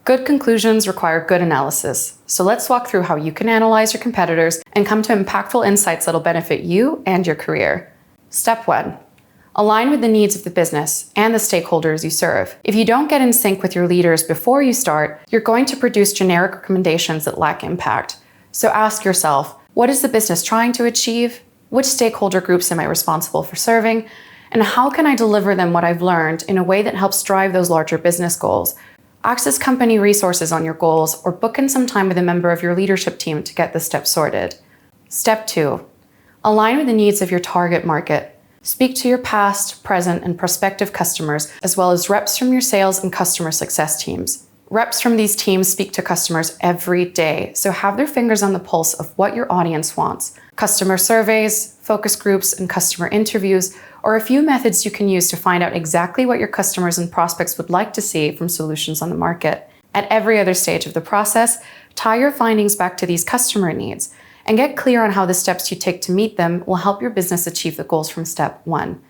Good conclusions require good analysis. So let's walk through how you can analyze your competitors and come to impactful insights that'll benefit you and your career. Step 1. Align with the needs of the business and the stakeholders you serve. If you don't get in sync with your leaders before you start, you're going to produce generic recommendations that lack impact. So ask yourself, what is the business trying to achieve? Which stakeholder groups am I responsible for serving? And how can I deliver them what I've learned in a way that helps drive those larger business goals? Access company resources on your goals or book in some time with a member of your leadership team to get this step sorted. Step 2. Align with the needs of your target market. Speak to your past, present, and prospective customers, as well as reps from your sales and customer success teams. Reps from these teams speak to customers every day, so have their fingers on the pulse of what your audience wants. Customer surveys, focus groups, and customer interviews are a few methods you can use to find out exactly what your customers and prospects would like to see from solutions on the market. At every other stage of the process, tie your findings back to these customer needs and get clear on how the steps you take to meet them will help your business achieve the goals from step 1.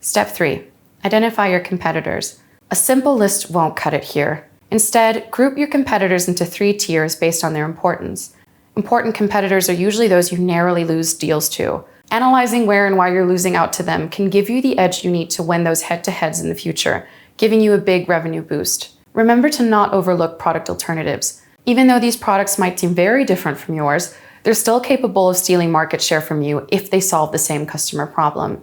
Step 3. Identify your competitors. A simple list won't cut it here. Instead, group your competitors into 3 tiers based on their importance. Important competitors are usually those you narrowly lose deals to. Analyzing where and why you're losing out to them can give you the edge you need to win those head-to-heads in the future, giving you a big revenue boost. Remember to not overlook product alternatives. Even though these products might seem very different from yours, they're still capable of stealing market share from you if they solve the same customer problem.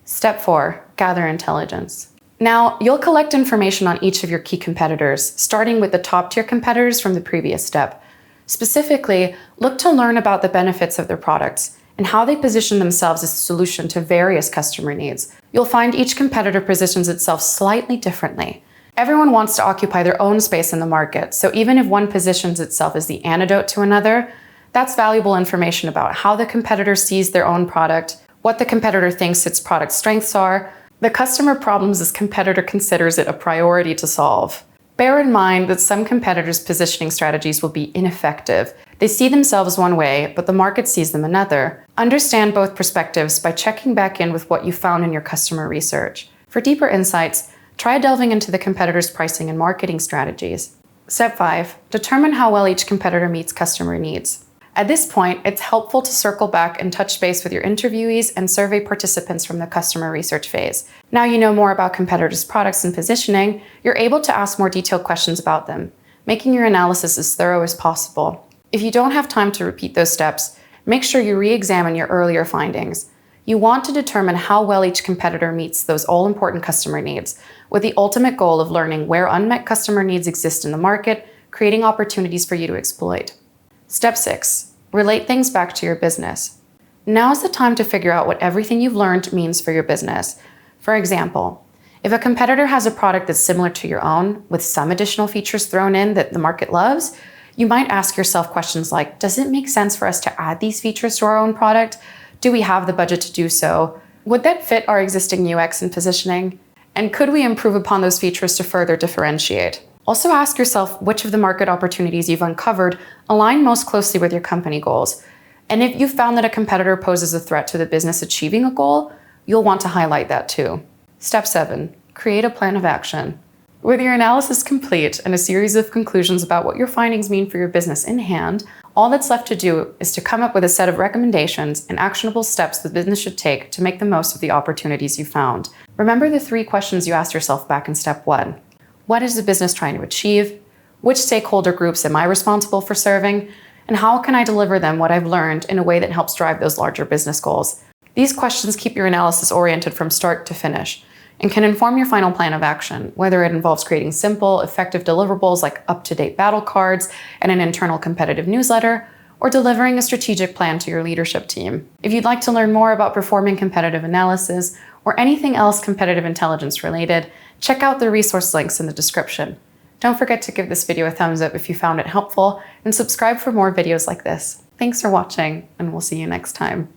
Step 4. Gather intelligence. Now, you'll collect information on each of your key competitors, starting with the top-tier competitors from the previous step. Specifically, look to learn about the benefits of their products and how they position themselves as a solution to various customer needs. You'll find each competitor positions itself slightly differently. Everyone wants to occupy their own space in the market, so even if one positions itself as the antidote to another, that's valuable information about how the competitor sees their own product, what the competitor thinks its product strengths are, the customer problems this competitor considers it a priority to solve. Bear in mind that some competitors' positioning strategies will be ineffective. They see themselves one way, but the market sees them another. Understand both perspectives by checking back in with what you found in your customer research. For deeper insights, try delving into the competitor's pricing and marketing strategies. Step 5. Determine how well each competitor meets customer needs. At this point, it's helpful to circle back and touch base with your interviewees and survey participants from the customer research phase. Now you know more about competitors' products and positioning, you're able to ask more detailed questions about them, making your analysis as thorough as possible. If you don't have time to repeat those steps, make sure you re-examine your earlier findings. You want to determine how well each competitor meets those all-important customer needs, with the ultimate goal of learning where unmet customer needs exist in the market, creating opportunities for you to exploit. Step 6. Relate things back to your business. Now is the time to figure out what everything you've learned means for your business. For example, if a competitor has a product that's similar to your own, with some additional features thrown in that the market loves, you might ask yourself questions like, does it make sense for us to add these features to our own product? Do we have the budget to do so? Would that fit our existing UX and positioning? And could we improve upon those features to further differentiate? Also ask yourself which of the market opportunities you've uncovered align most closely with your company goals. And if you've found that a competitor poses a threat to the business achieving a goal, you'll want to highlight that too. Step 7. Create a plan of action. With your analysis complete and a series of conclusions about what your findings mean for your business in hand, all that's left to do is to come up with a set of recommendations and actionable steps the business should take to make the most of the opportunities you found. Remember the 3 questions you asked yourself back in step 1. What is the business trying to achieve? Which stakeholder groups am I responsible for serving? And how can I deliver them what I've learned in a way that helps drive those larger business goals? These questions keep your analysis oriented from start to finish and can inform your final plan of action, whether it involves creating simple, effective deliverables like up-to-date battle cards and an internal competitive newsletter, or delivering a strategic plan to your leadership team. If you'd like to learn more about performing competitive analysis or anything else competitive intelligence related, check out the resource links in the description. Don't forget to give this video a thumbs up if you found it helpful, and subscribe for more videos like this. Thanks for watching, and we'll see you next time.